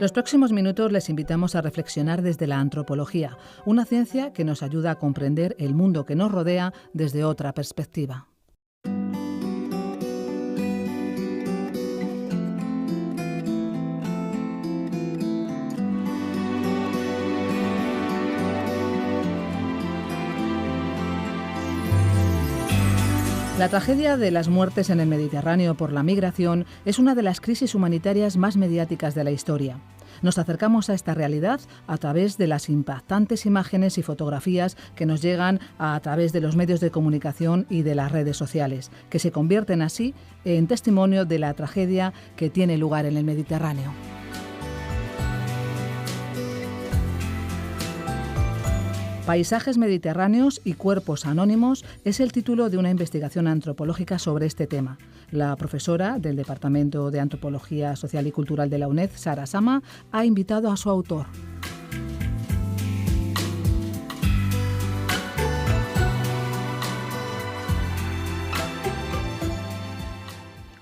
Los próximos minutos les invitamos a reflexionar desde la antropología, una ciencia que nos ayuda a comprender el mundo que nos rodea desde otra perspectiva. La tragedia de las muertes en el Mediterráneo por la migración es una de las crisis humanitarias más mediáticas de la historia. Nos acercamos a esta realidad a través de las impactantes imágenes y fotografías que nos llegan a través de los medios de comunicación y de las redes sociales, que se convierten así en testimonio de la tragedia que tiene lugar en el Mediterráneo. Paisajes mediterráneos y cuerpos anónimos es el título de una investigación antropológica sobre este tema. La profesora del Departamento de Antropología Social y Cultural de la UNED, Sara Sama, ha invitado a su autor.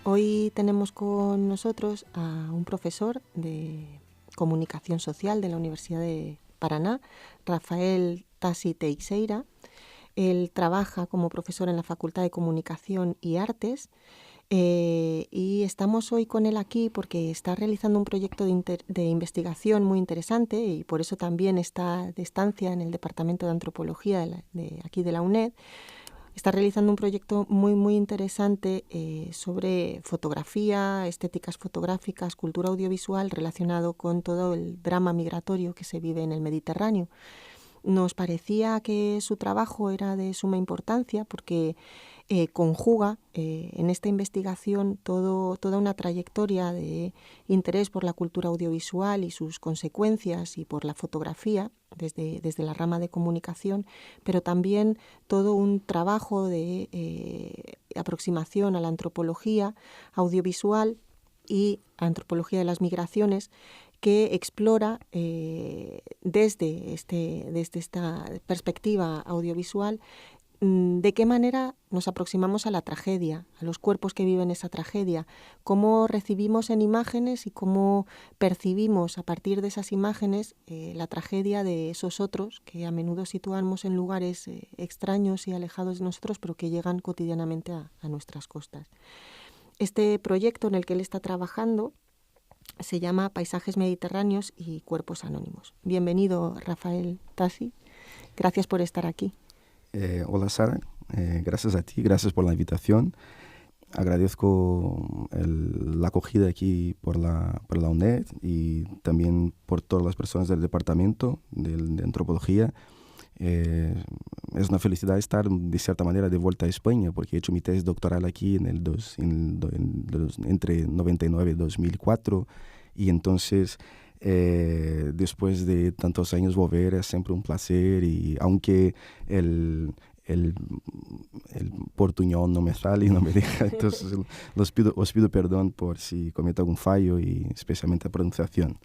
Hoy tenemos con nosotros a un profesor de comunicación social de la Universidad de Paraná, Rafael Tassi Teixeira. Él trabaja como profesor en la Facultad de Comunicación y Artes y estamos hoy con él aquí porque está realizando un proyecto de investigación muy interesante y por eso también está de estancia en el Departamento de Antropología de aquí de la UNED. Está realizando un proyecto muy interesante sobre fotografía, estéticas fotográficas, cultura audiovisual relacionado con todo el drama migratorio que se vive en el Mediterráneo. Nos parecía que su trabajo era de suma importancia porque conjuga en esta investigación toda una trayectoria de interés por la cultura audiovisual y sus consecuencias y por la fotografía desde la rama de comunicación, pero también todo un trabajo de aproximación a la antropología audiovisual y antropología de las migraciones que explora desde esta perspectiva audiovisual de qué manera nos aproximamos a la tragedia, a los cuerpos que viven esa tragedia, cómo recibimos en imágenes y cómo percibimos a partir de esas imágenes la tragedia de esos otros que a menudo situamos en lugares extraños y alejados de nosotros, pero que llegan cotidianamente a nuestras costas. Este proyecto en el que él está trabajando se llama Paisajes Mediterráneos y Cuerpos Anónimos. Bienvenido, Rafael Tassi. Gracias por estar aquí. Hola, Sara. Gracias a ti, gracias por la invitación. Agradezco la acogida aquí por la UNED y también por todas las personas del Departamento de Antropología. Es una felicidad estar de cierta manera de vuelta a España porque he hecho mi tesis doctoral aquí entre 99 y 2004 y entonces después de tantos años volver es siempre un placer y aunque el portuñol no me sale y no me deja, entonces os pido perdón por si cometo algún fallo y especialmente la pronunciación.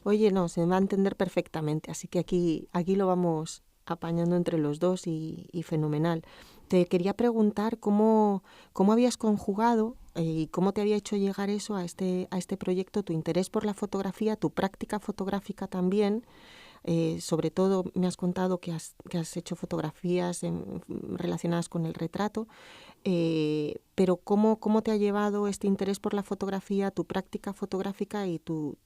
Oye, no, se va a entender perfectamente, así que aquí lo vamos apañando entre los dos y fenomenal. Te quería preguntar cómo habías conjugado y cómo te había hecho llegar eso a este proyecto, tu interés por la fotografía, tu práctica fotográfica también. Sobre todo me has contado que has hecho fotografías relacionadas con el retrato, pero ¿cómo te ha llevado este interés por la fotografía, tu práctica fotográfica y tu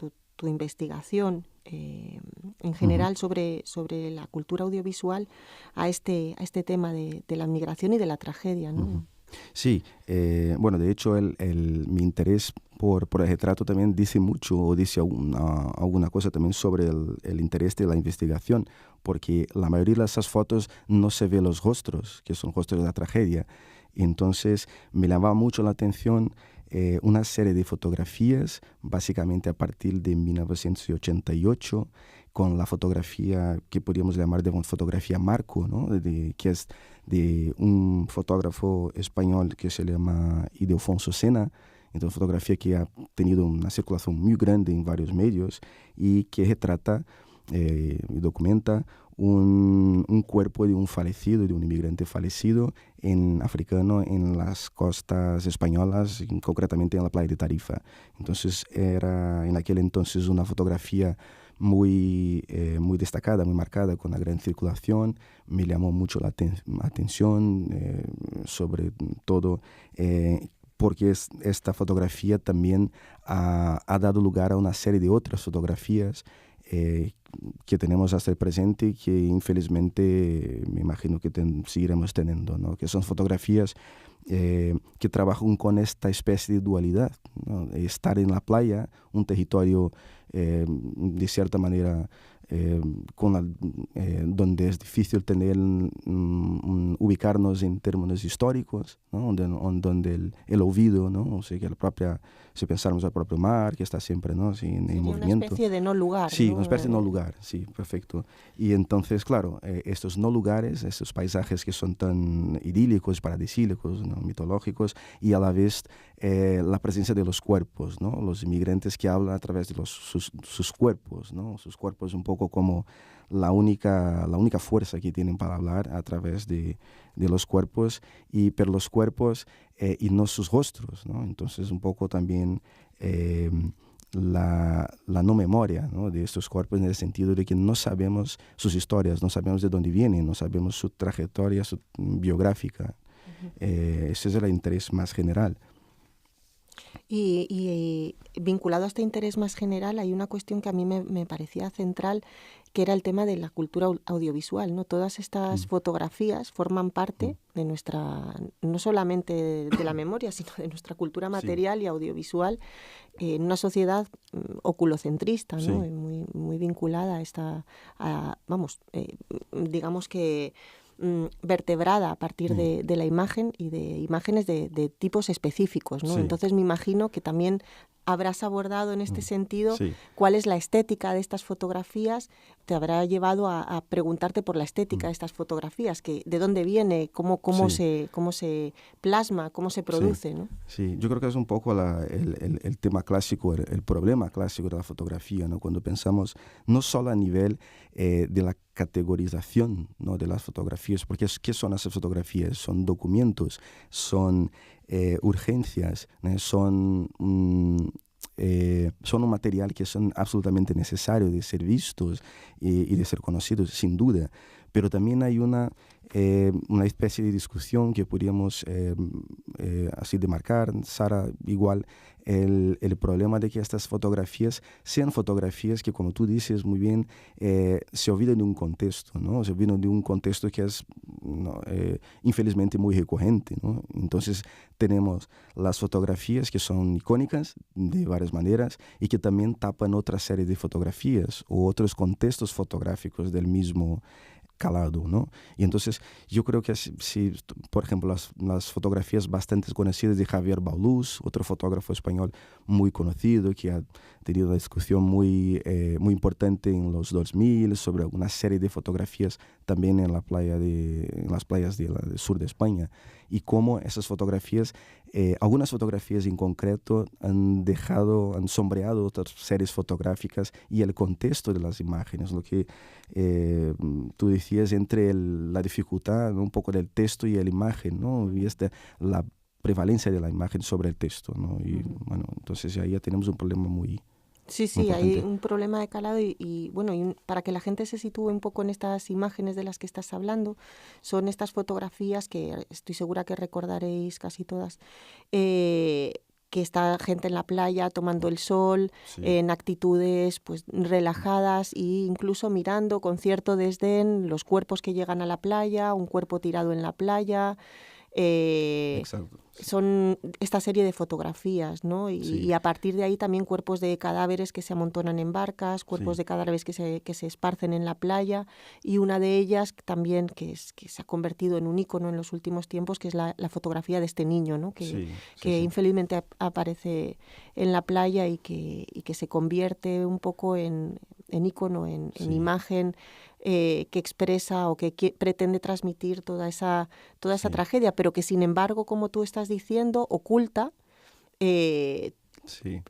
investigación en general sobre la cultura audiovisual a este tema de la migración y de la tragedia, ¿no? Sí, bueno, de hecho mi interés por el retrato también dice mucho o dice alguna cosa también sobre el interés de la investigación, porque la mayoría de esas fotos no se ve los rostros, que son rostros de la tragedia. Entonces me llamaba mucho la atención una serie de fotografías, básicamente a partir de 1988, con la fotografía que podríamos llamar de una fotografía marco, ¿no? Que es de un fotógrafo español que se llama Ildefonso Sena. Entonces, fotografía que ha tenido una circulación muy grande en varios medios y que retrata y documenta un cuerpo de un fallecido, de un inmigrante fallecido africano en las costas españolas, concretamente en la playa de Tarifa. Entonces era en aquel entonces una fotografía muy destacada, muy marcada, con una gran circulación. Me llamó mucho la atención, sobre todo porque esta fotografía también ha dado lugar a una serie de otras fotografías que tenemos hasta el presente y que infelizmente me imagino que seguiremos teniendo, ¿no? Que son fotografías que trabajan con esta especie de dualidad, ¿no? Estar en la playa, un territorio de cierta manera donde es difícil ubicarnos en términos históricos, ¿no? donde el olvido, ¿no? O sea, que si pensáramos al propio mar, que está siempre, ¿no? Sí, en movimiento. Una especie de no lugar. Sí, ¿no? una especie de no lugar, sí, perfecto. Y entonces, claro, estos no lugares, estos paisajes que son tan idílicos, paradisíacos, ¿no? Mitológicos, y a la vez la presencia de los cuerpos, ¿no? Los inmigrantes que hablan a través de sus cuerpos, ¿no? Sus cuerpos un poco como la única fuerza que tienen para hablar a través de los cuerpos, pero los cuerpos y no sus rostros, ¿no? Entonces un poco también la no memoria, ¿no? De estos cuerpos, en el sentido de que no sabemos sus historias, no sabemos de dónde vienen, no sabemos su trayectoria, su biográfica. Ese es el interés más general. Y vinculado a este interés más general, hay una cuestión que a mí me parecía central, que era el tema de la cultura audiovisual, ¿no? Todas estas fotografías forman parte de nuestra, no solamente de la memoria, sino de nuestra cultura material y audiovisual, en una sociedad oculocentrista, ¿no? Sí. Muy vinculada a esta, digamos que vertebrada a partir de la imagen y de imágenes de tipos específicos, ¿no? Sí. Entonces me imagino que también habrás abordado en este sentido Sí. cuál es la estética de estas fotografías, te habrá llevado a preguntarte por la estética de estas fotografías, que de dónde viene, cómo se plasma, cómo se produce, sí. ¿no? Sí, yo creo que es un poco el tema clásico, el problema clásico de la fotografía, ¿no? Cuando pensamos no solo a nivel de la categorización, ¿no? De las fotografías, porque ¿qué son esas fotografías? Son documentos, son urgencias, ¿no? Son un material que son absolutamente necesarios de ser vistos y de ser conocidos, sin duda. Pero también hay una especie de discusión que podríamos así demarcar, Sara, igual el problema de que estas fotografías sean fotografías que, como tú dices muy bien, se olvidan de un contexto, ¿no? Se olvidan de un contexto que es, ¿no? Infelizmente muy recurrente, ¿no? Entonces tenemos las fotografías que son icónicas de varias maneras y que también tapan otra serie de fotografías o otros contextos fotográficos del mismo calado, ¿no? Y entonces yo creo que si por ejemplo, las fotografías bastante conocidas de Javier Baulús, otro fotógrafo español muy conocido que ha tenido una discusión muy importante en los 2000 sobre una serie de fotografías también en las playas del sur de España, y cómo esas fotografías, algunas fotografías en concreto han sombreado otras series fotográficas y el contexto de las imágenes, lo que tú decías entre la dificultad, ¿no? Un poco del texto y la imagen, ¿no? Y la prevalencia de la imagen sobre el texto, ¿no? Y bueno, entonces ahí ya tenemos un problema muy... Sí, hay un problema de calado y para que la gente se sitúe un poco en estas imágenes de las que estás hablando, son estas fotografías que estoy segura que recordaréis casi todas, que está gente en la playa tomando el sol, sí, en actitudes pues relajadas e incluso mirando con cierto desdén los cuerpos que llegan a la playa, un cuerpo tirado en la playa. Exacto. Son esta serie de fotografías, ¿no? Sí. Y a partir de ahí también cuerpos de cadáveres que se amontonan en barcas, cuerpos, sí, de cadáveres que se esparcen en la playa, y una de ellas también que se ha convertido en un ícono en los últimos tiempos, que es la fotografía de este niño, ¿no? Que infelizmente aparece en la playa y que se convierte un poco en ícono, en imagen, que expresa o que pretende transmitir toda esa tragedia, pero que sin embargo, como tú estás diciendo, oculta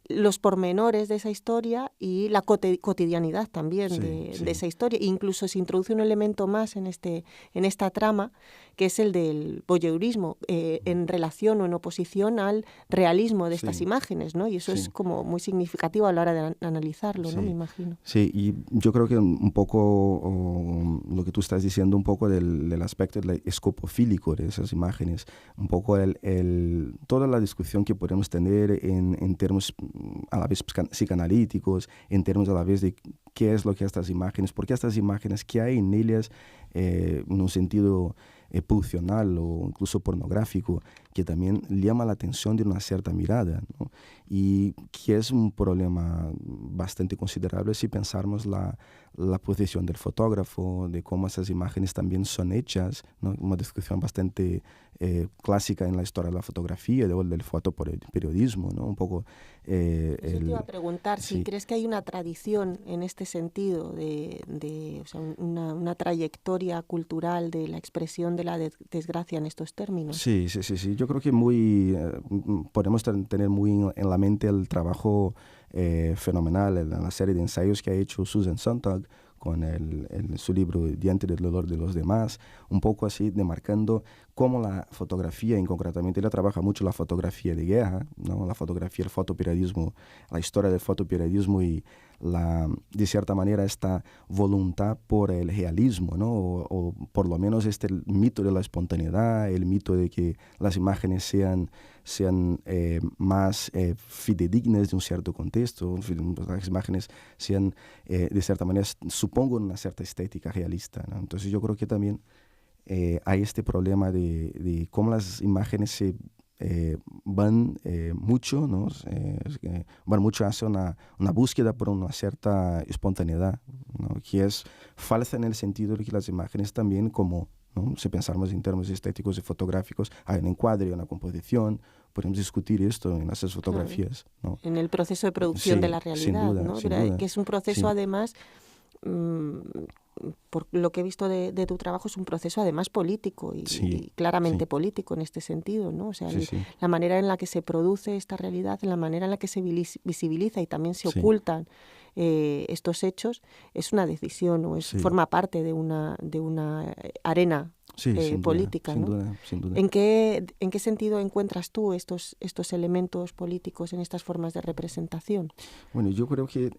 los pormenores de esa historia y la cotidianidad también de esa historia. Incluso se introduce un elemento más en esta trama, que es el del voyeurismo, en relación o en oposición al realismo de estas imágenes, ¿no? Y eso es como muy significativo a la hora de analizarlo, ¿no? Me imagino. Sí, y yo creo que un poco lo que tú estás diciendo, un poco del aspecto escopofílico de esas imágenes, un poco toda la discusión que podemos tener en términos a la vez psicanalíticos, en términos a la vez de qué es lo que estas imágenes, por qué estas imágenes, qué hay en ellas en un sentido pulsional o incluso pornográfico, que también llama la atención de una cierta mirada, ¿no? Y que es un problema bastante considerable si pensamos la posición del fotógrafo, de cómo esas imágenes también son hechas, ¿no? Una discusión bastante clásica en la historia de la fotografía, del fotoperiodismo, ¿no? Un poco... Eso te iba a preguntar, si crees que hay una tradición en este sentido, o sea, una trayectoria cultural de la expresión de la desgracia en estos términos. Sí. Yo creo que podemos tener muy en la mente el trabajo fenomenal en la serie de ensayos que ha hecho Susan Sontag con su libro Diante del dolor de los demás, un poco así demarcando cómo la fotografía, y concretamente ella trabaja mucho la fotografía de guerra, ¿no? La fotografía, el fotoperiodismo, la historia del fotoperiodismo y de cierta manera esta voluntad por el realismo, ¿no? O por lo menos el mito de la espontaneidad, el mito de que las imágenes sean más fidedignas de un cierto contexto, las imágenes sean de cierta manera supongo una cierta estética realista, ¿no? Entonces yo creo que también hay este problema de cómo las imágenes se van mucho, ¿no? Van mucho hacia una búsqueda por una cierta espontaneidad, ¿no? Que es falsa en el sentido de que las imágenes también, como, ¿no? Si pensamos en términos estéticos y fotográficos, hay un encuadre, una composición, podemos discutir esto en esas fotografías, ¿no? En el proceso de producción de la realidad, sin duda, ¿no? Sin duda. Que es un proceso además... por lo que he visto de tu trabajo, es un proceso además político y claramente político en este sentido, ¿no? O sea, la manera en la que se produce esta realidad, la manera en la que se visibiliza y también se ocultan estos hechos, es una decisión o forma parte de una arena política, sin ¿no? duda, sin duda. ¿En qué sentido encuentras tú estos elementos políticos en estas formas de representación? Bueno, yo creo que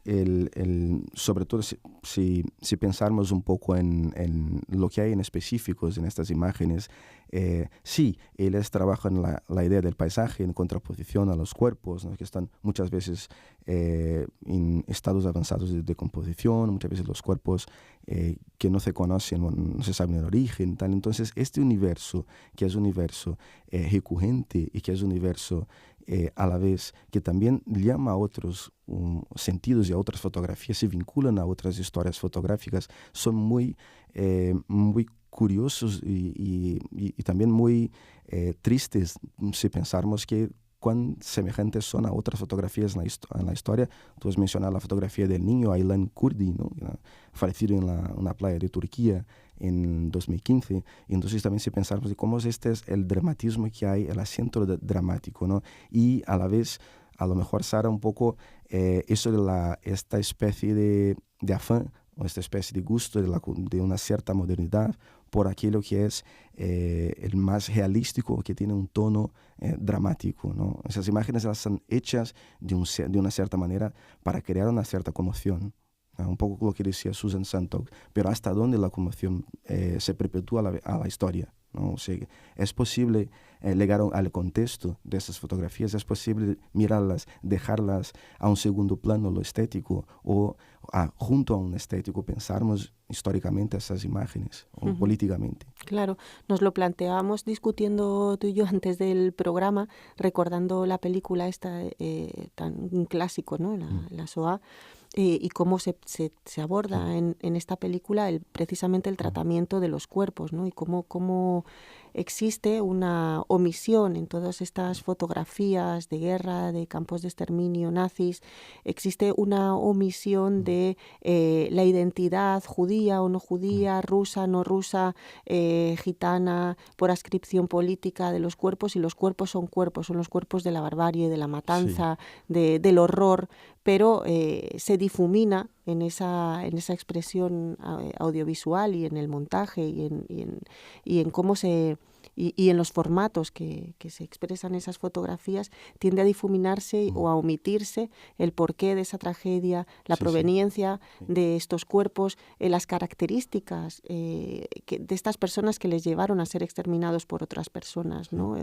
sobre todo si pensamos un poco en lo que hay en específicos en estas imágenes, ellas trabajan la idea del paisaje en contraposición a los cuerpos, ¿no? Que están muchas veces en estados avanzados de decomposición, muchas veces los cuerpos que no se conocen, no se saben el origen, tal. Entonces, este universo, que es un universo recurrente y que es un universo a la vez que también llama a otros sentidos y a otras fotografías, se vinculan a otras historias fotográficas, son muy curiosos y también muy tristes si pensamos que cuán semejantes son a otras fotografías en la historia. Tú has mencionado la fotografía del niño Aylan Kurdi, ¿no? Fallecido en una playa de Turquía en 2015. Y entonces también si pensamos de cómo es el dramatismo que hay, el acento dramático, ¿no? Y a la vez, a lo mejor, Sara, un poco eso de esta especie de afán o esta especie de gusto de una cierta modernidad por aquello que es el más realístico, que tiene un tono dramático, ¿no? Esas imágenes las son hechas de una cierta manera para crear una cierta conmoción, ¿no? Un poco lo que decía Susan Sontag, pero hasta dónde la conmoción se perpetúa a la historia, ¿no? O sea, es posible llegar al contexto de esas fotografías, es posible mirarlas, dejarlas a un segundo plano, lo estético, o junto a un estético pensarmos históricamente esas imágenes, o políticamente. Claro, nos lo planteábamos discutiendo tú y yo antes del programa, recordando la película esta tan un clásico, ¿no? La Shoah, y cómo se aborda en esta película precisamente el tratamiento de los cuerpos, ¿no? Y cómo existe una omisión en todas estas fotografías de guerra, de campos de exterminio nazis, existe una omisión de la identidad judía o no judía, rusa, no rusa, gitana, por ascripción política de los cuerpos, y los cuerpos son los cuerpos de la barbarie, de la matanza, del horror, pero se difumina en esa expresión audiovisual y en el montaje y en cómo y en los formatos que se expresan esas fotografías, tiende a difuminarse o a omitirse el porqué de esa tragedia, la proveniencia de estos cuerpos, las características de estas personas que les llevaron a ser exterminados por otras personas, ¿no?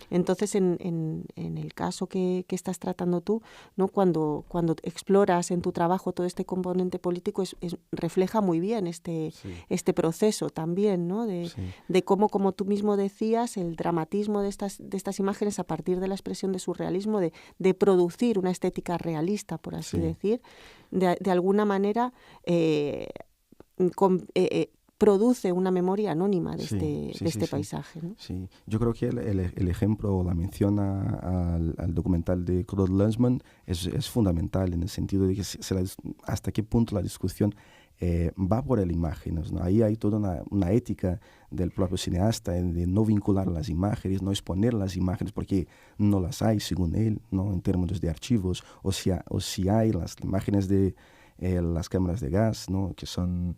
Entonces, en el caso que estás tratando tú, ¿no? Cuando exploras en tu trabajo todo este componente político, refleja muy bien este proceso también, ¿no? De cómo, como tú mismo decías, el dramatismo de estas imágenes a partir de la expresión de surrealismo, de producir una estética realista, por así decir, de alguna manera produce una memoria anónima de este paisaje, ¿no? Sí, yo creo que el ejemplo o la mención al documental de Claude Lanzmann es fundamental en el sentido de que hasta qué punto la discusión va por las imágenes, ¿no? Ahí hay toda una ética del propio cineasta de no vincular las imágenes, no exponer las imágenes porque no las hay, según él, ¿no? En términos de archivos, o si hay las imágenes de las cámaras de gas, ¿no? Que son...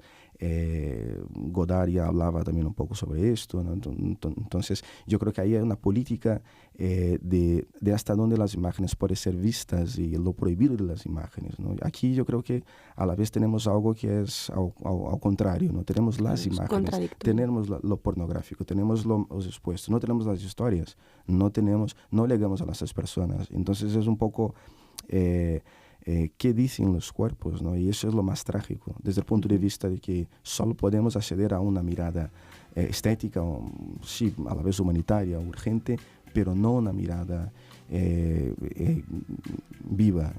Godard ya hablaba también un poco sobre esto, ¿no? Entonces yo creo que ahí hay una política de hasta dónde las imágenes pueden ser vistas y lo prohibido de las imágenes, ¿no? Aquí yo creo que a la vez tenemos algo que es al contrario, ¿no? Tenemos las imágenes, tenemos lo pornográfico, tenemos los expuestos, no tenemos las historias, no legamos a las personas. Entonces es un poco... qué dicen los cuerpos, ¿no? Y eso es lo más trágico, desde el punto de vista de que solo podemos acceder a una mirada estética, sí, a la vez humanitaria, urgente, pero no una mirada viva.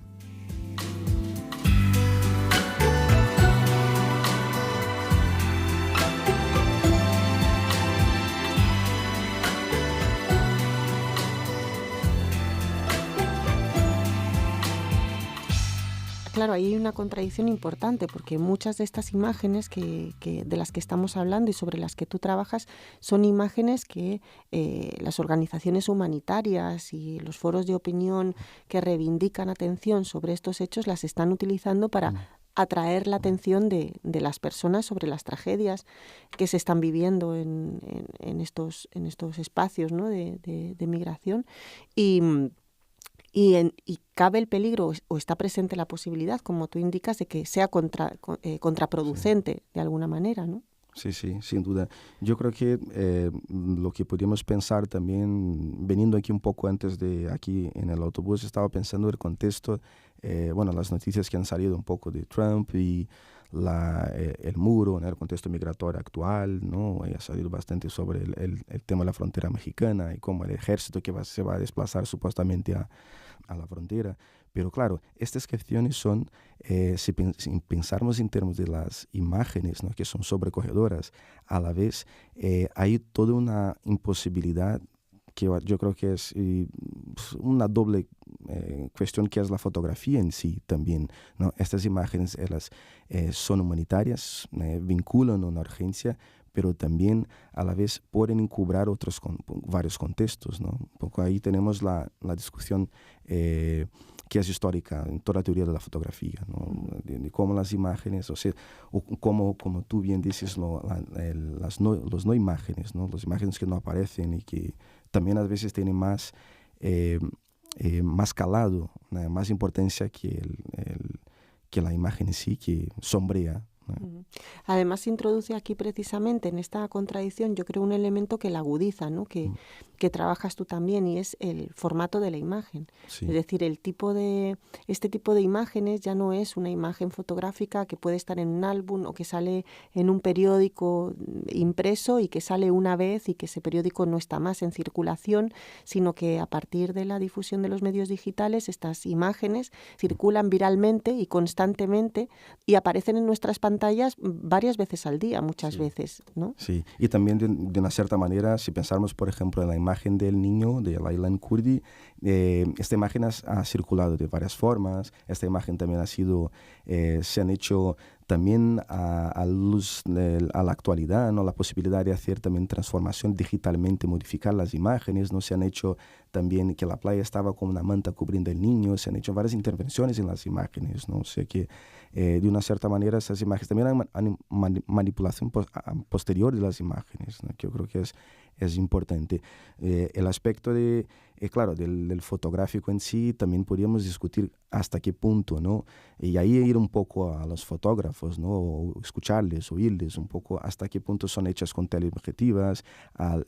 Claro, ahí hay una contradicción importante, porque muchas de estas imágenes de las que estamos hablando y sobre las que tú trabajas son imágenes que las organizaciones humanitarias y los foros de opinión que reivindican atención sobre estos hechos las están utilizando para atraer la atención de las personas sobre las tragedias que se están viviendo en estos espacios, ¿no? de migración. Y cabe el peligro o está presente la posibilidad, como tú indicas, de que sea contraproducente de alguna manera, ¿no? Sí, sin duda. Yo creo que lo que podríamos pensar también, veniendo aquí un poco antes de aquí en el autobús, estaba pensando el contexto, las noticias que han salido un poco de Trump y el muro, ¿no? El contexto migratorio actual, ¿no? Ha salido bastante sobre el tema de la frontera mexicana y cómo el ejército se va a desplazar supuestamente a la frontera. Pero claro, estas cuestiones son, si pensarmos en términos de las imágenes, ¿no? Que son sobrecogedoras, a la vez hay toda una imposibilidad que yo creo que es una doble cuestión, que es la fotografía en sí también, ¿no? Estas imágenes ellas son humanitarias, vinculan una urgencia, pero también a la vez pueden encubrir varios contextos, ¿no? Un poco ahí tenemos la discusión que es histórica en toda la teoría de la fotografía, ¿no? De cómo las imágenes, o sea, como tú bien dices, los no imágenes, ¿no? Las imágenes que no aparecen y que también a veces tienen más calado, ¿no? Más importancia que la imagen en sí, que sombrea, ¿no? Además se introduce aquí precisamente en esta contradicción, yo creo, un elemento que la agudiza, ¿no? Que que trabajas tú también, y es el formato de la imagen. Sí. Es decir, este tipo de imágenes ya no es una imagen fotográfica que puede estar en un álbum o que sale en un periódico impreso y que sale una vez y que ese periódico no está más en circulación, sino que a partir de la difusión de los medios digitales estas imágenes circulan viralmente y constantemente y aparecen en nuestras pantallas varias veces al día, muchas veces, ¿no? Sí, y también de una cierta manera, si pensamos, por ejemplo, en la imagen del niño de Laylan Kurdi, esta imagen ha circulado de varias formas. Esta imagen también se han hecho también a la actualidad, ¿no? La posibilidad de hacer también transformación digitalmente, modificar las imágenes, ¿no? Se han hecho también que la playa estaba con una manta cubriendo al niño, se han hecho varias intervenciones en las imágenes, ¿no? O sea que de una cierta manera esas imágenes también hay manipulación posterior de las imágenes, ¿no? Que yo creo que es importante. El aspecto claro, del fotográfico en sí también podríamos discutir hasta qué punto, ¿no? Y ahí ir un poco a los fotógrafos, ¿no? O escucharles, oírles un poco hasta qué punto son hechas con teleobjetivas,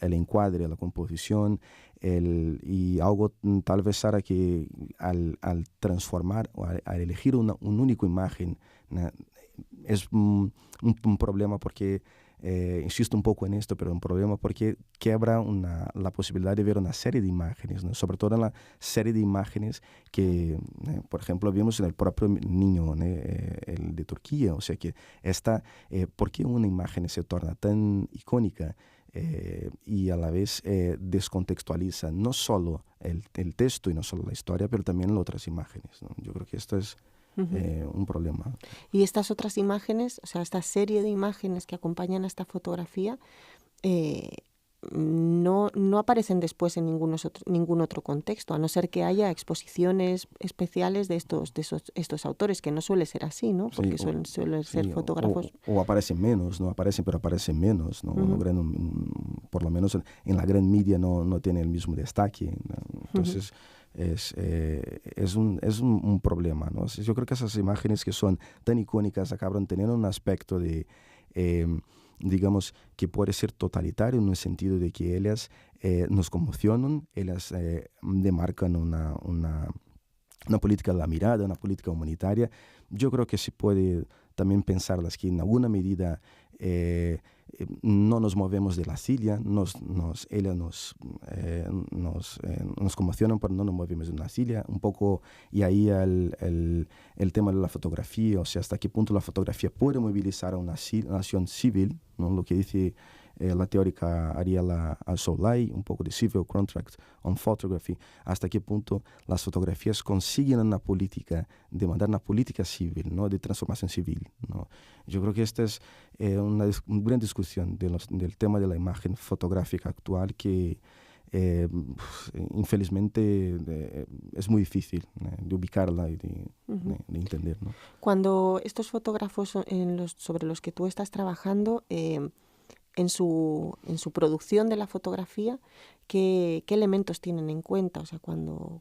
el encuadre, la composición, y algo tal vez, Sara, que al transformar o al elegir una única imagen, ¿no? Es un problema porque insisto un poco en esto, pero un problema porque quebra la posibilidad de ver una serie de imágenes, ¿no? Sobre todo en la serie de imágenes que, por ejemplo, vimos en el propio niño, ¿no? El de Turquía. O sea que ¿por qué una imagen se torna tan icónica y a la vez descontextualiza no solo el texto y no solo la historia, pero también las otras imágenes, ¿no? Yo creo que esto es un problema. Y estas otras imágenes, o sea, esta serie de imágenes que acompañan a esta fotografía, no aparecen después en ningún otro contexto, a no ser que haya exposiciones especiales de estos autores, que no suele ser así, ¿no? Porque Sí, suelen ser fotógrafos. O aparecen menos, no aparecen, pero aparecen menos, ¿no? Por lo menos en la gran media no tiene el mismo destaque, ¿no? Entonces es un problema, ¿no? Yo creo que esas imágenes que son tan icónicas acaban teniendo un aspecto de digamos, que puede ser totalitario en el sentido de que ellas nos conmocionan, ellas demarcan una política de la mirada, una política humanitaria. Yo creo que se puede también pensarlas que en alguna medida no nos movemos de la silla, ellas nos conmocionan, pero no nos movemos de una silla. Un poco, y ahí el tema de la fotografía, o sea, hasta qué punto la fotografía puede movilizar a una nación civil, ¿no? Lo que dice la teórica Ariela Al-Soleil, un poco de Civil Contract on Photography, hasta qué punto las fotografías consiguen una política, demandar una política civil, ¿no? De transformación civil, ¿no? Yo creo que esta es una gran discusión del tema de la imagen fotográfica actual que infelizmente es muy difícil de ubicarla y de entender, ¿no? Cuando estos fotógrafos sobre los que tú estás trabajando, en su producción de la fotografía, ¿qué elementos tienen en cuenta? O sea, cuando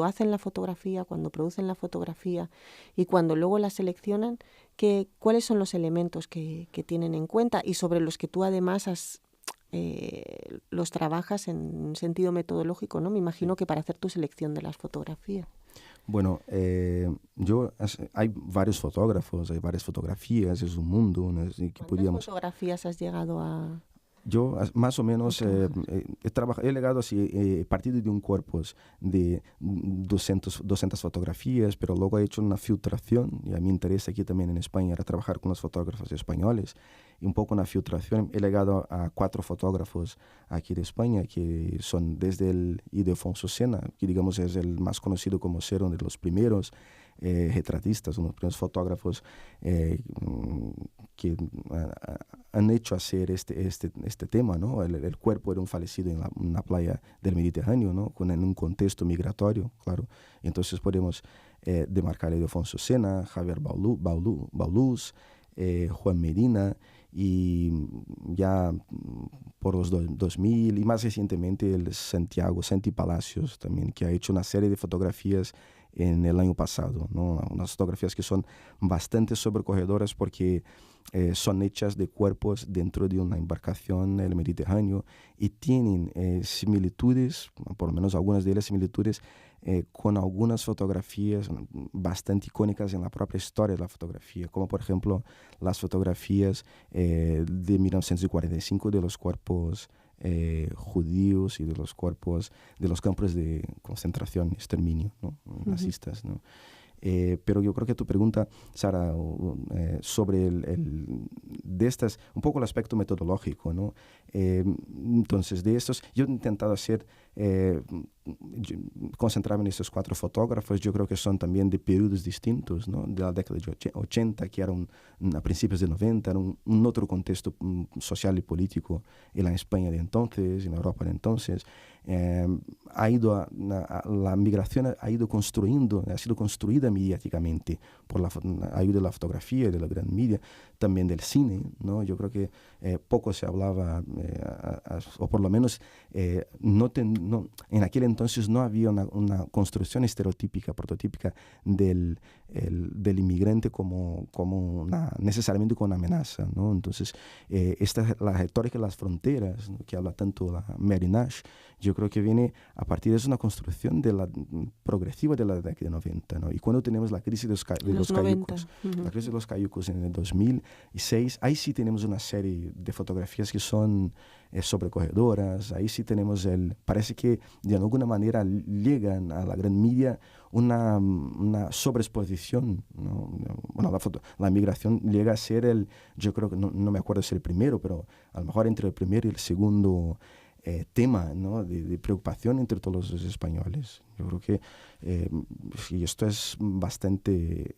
hacen la fotografía, cuando producen la fotografía y cuando luego la seleccionan, ¿cuáles son los elementos que tienen en cuenta y sobre los que tú además los trabajas en un sentido metodológico, ¿no? Me imagino que para hacer tu selección de las fotografías. Bueno, hay varios fotógrafos, hay varias fotografías, es un mundo, ¿no? ¿Cuántas fotografías has llegado a...? Yo más o menos he llegado así, partido de un corpus de 200 fotografías, pero luego he hecho una filtración, y a mí me interesa aquí también en España era trabajar con los fotógrafos españoles, y un poco una filtración. He llegado a 4 fotógrafos aquí de España, que son desde el Ildefonso Sena, que digamos es el más conocido como ser uno de los primeros retratistas, unos primeros fotógrafos que han hecho hacer este tema, ¿no? El cuerpo de un fallecido en una playa del Mediterráneo, ¿no? En un contexto migratorio, claro. Entonces podemos demarcar a Ildefonso Sena, Javier Baulús, Juan Medina, y ya por los 2000 y más recientemente el Santi Palacios también, que ha hecho una serie de fotografías en el año pasado, ¿no? Unas fotografías que son bastante sobrecogedoras porque son hechas de cuerpos dentro de una embarcación en el Mediterráneo y tienen similitudes, por lo menos algunas de ellas similitudes, con algunas fotografías bastante icónicas en la propia historia de la fotografía, como por ejemplo las fotografías de 1945 de los cuerpos judíos y de los cuerpos de los campos de concentración, exterminio, ¿no? Nazistas, ¿no? Pero yo creo que tu pregunta, Sara, sobre de estas, un poco el aspecto metodológico, ¿no? Entonces, de estos, yo he intentado hacer, concentrarme en estos 4 fotógrafos. Yo creo que son también de periodos distintos, ¿no? De la década de 80, que eran a principios de 90, era un otro contexto social y político en la España de entonces, en Europa de entonces. La migración ha ido construyendo, ha sido construida mediáticamente por la ayuda de la fotografía y de la gran media, también del cine, ¿no? Yo creo que poco se hablaba, o por lo menos en aquel entonces no había una construcción estereotípica, prototípica del inmigrante como necesariamente como una amenaza, ¿no? Entonces, la retórica de las fronteras, ¿no? Que habla tanto la Mary Nash, yo creo que viene a partir de una construcción progresiva de la década de 90, ¿no? Y cuando tenemos la crisis de los cayucos, la crisis de los cayucos en el 2006, ahí sí tenemos una serie de fotografías que son sobrecogedoras. Ahí sí tenemos parece que de alguna manera llegan a la gran media una sobreexposición, ¿no? Bueno, la migración llega a ser yo creo que no me acuerdo si es el primero, pero a lo mejor entre el primero y el segundo tema, ¿no? de preocupación entre todos los españoles. Yo creo que y esto es bastante,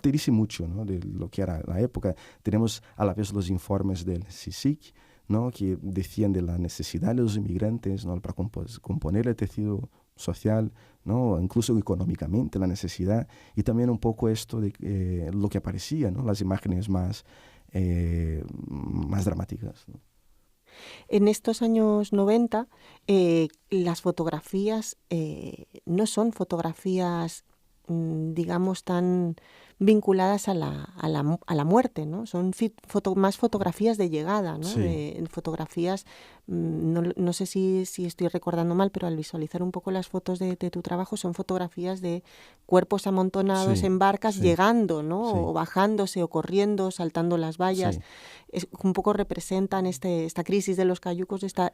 te dice mucho, ¿no? De lo que era la época. Tenemos a la vez los informes del CSIC, ¿no? Que decían de la necesidad de los inmigrantes, ¿no? Para componer el tejido social, ¿no? Incluso económicamente la necesidad, y también un poco esto de lo que aparecía, ¿no? Las imágenes más dramáticas, ¿no? En estos años 90, las fotografías no son fotografías, digamos, tan vinculadas a la muerte, ¿no? Son más fotografías de llegada, ¿no? Sí. Fotografías, no sé si estoy recordando mal, pero al visualizar un poco las fotos de tu trabajo, son fotografías de cuerpos amontonados en barcas llegando, ¿no? Sí. O bajándose, o corriendo, saltando las vallas. Sí. Un poco representan esta crisis de los cayucos, esta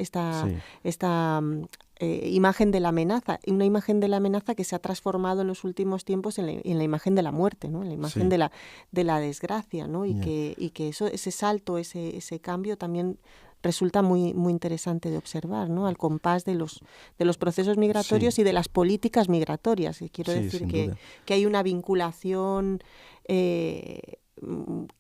imagen de la amenaza, una imagen de la amenaza que se ha transformado en los últimos tiempos en la imagen de la muerte, ¿no? En la imagen de la desgracia, ¿no? Y que ese salto, ese cambio también resulta muy, muy interesante de observar, ¿no? Al compás de los procesos migratorios y de las políticas migratorias. Quiero decir que hay una vinculación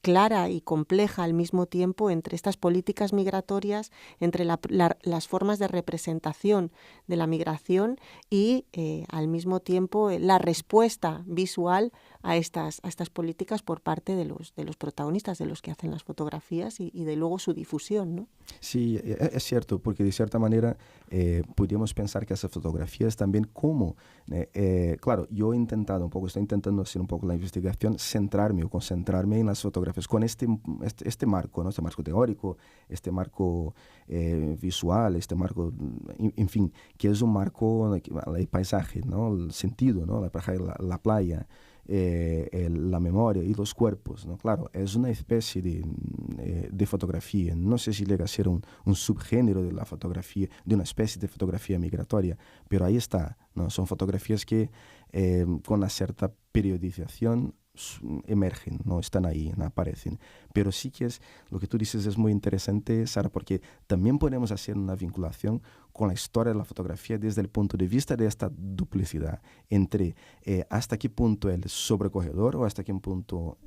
clara y compleja al mismo tiempo entre estas políticas migratorias, entre las formas de representación de la migración y al mismo tiempo la respuesta visual a estas políticas por parte de los protagonistas, de los que hacen las fotografías y de luego su difusión, ¿no? Sí, es cierto, porque de cierta manera podríamos pensar que esas fotografías también claro, yo estoy intentando hacer un poco la investigación, centrarme o concentrarme en las fotografías con este marco, ¿no? Este marco teórico, este marco visual, este marco, en fin, que es un marco, el paisaje, ¿no? El sentido, ¿no? La playa, la memoria y los cuerpos, ¿no? Claro, es una especie de fotografía. No sé si llega a ser un subgénero de la fotografía, de una especie de fotografía migratoria, pero ahí está, ¿no? Son fotografías que con una cierta periodización emergen, no están ahí, no aparecen. Pero sí que lo que tú dices es muy interesante, Sara, porque también podemos hacer una vinculación con la historia de la fotografía desde el punto de vista de esta duplicidad entre hasta qué punto el sobrecogedor o hasta qué punto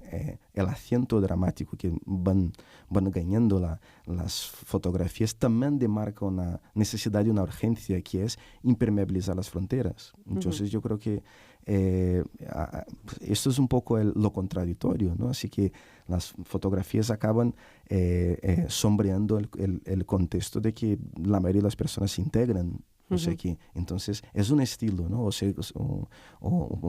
el acento dramático que van ganando las fotografías también demarca una necesidad y una urgencia que es impermeabilizar las fronteras. Entonces yo creo que esto es un poco lo contradictorio, ¿no? Así que las fotografías acaban sombreando el contexto de que la mayoría de las personas se integran O sea que, entonces, es un estilo, ¿no? O sea,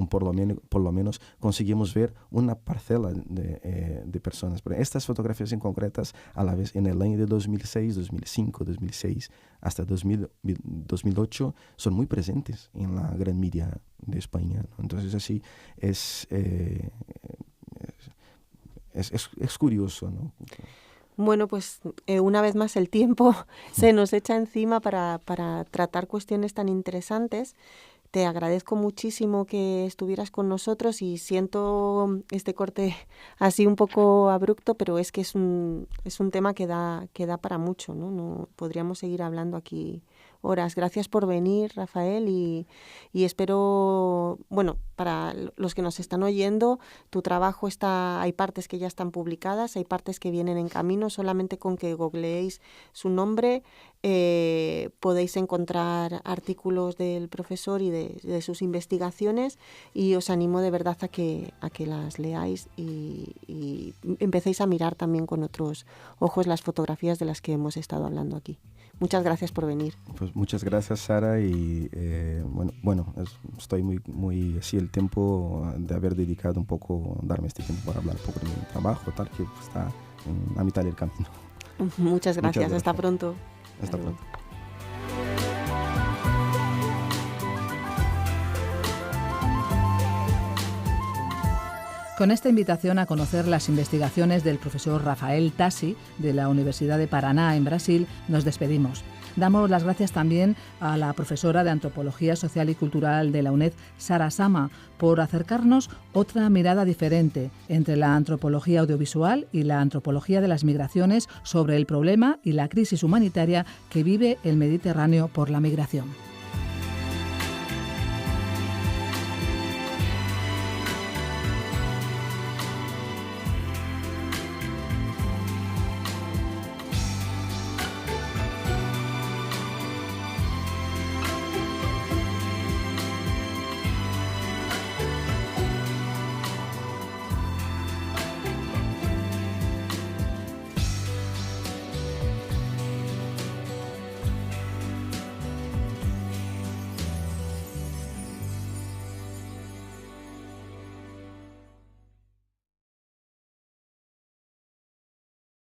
por lo menos conseguimos ver una parcela de personas. Pero estas fotografías en concretas, a la vez, en el año de 2006, 2005, 2006, hasta 2008, son muy presentes en la gran media de España, ¿no? Entonces, así, es curioso, ¿no? Bueno, pues una vez más el tiempo se nos echa encima para tratar cuestiones tan interesantes. Te agradezco muchísimo que estuvieras con nosotros y siento este corte así un poco abrupto, pero es que es un tema que da para mucho, ¿no? No podríamos seguir hablando aquí horas. Gracias por venir, Rafael, y espero, bueno, para los que nos están oyendo, tu trabajo hay partes que ya están publicadas, hay partes que vienen en camino, solamente con que googleéis su nombre podéis encontrar artículos del profesor y de sus investigaciones, y os animo de verdad a que las leáis y empecéis a mirar también con otros ojos las fotografías de las que hemos estado hablando aquí. Muchas gracias por venir. Pues muchas gracias, Sara, y estoy muy así el tiempo de haber dedicado un poco, darme este tiempo para hablar un poco de mi trabajo, tal, que está a mitad del camino. Muchas gracias. Hasta pronto. Hasta pronto. Con esta invitación a conocer las investigaciones del profesor Rafael Tassi de la Universidad de Paraná en Brasil, nos despedimos. Damos las gracias también a la profesora de Antropología Social y Cultural de la UNED, Sara Sama, por acercarnos otra mirada diferente entre la antropología audiovisual y la antropología de las migraciones sobre el problema y la crisis humanitaria que vive el Mediterráneo por la migración.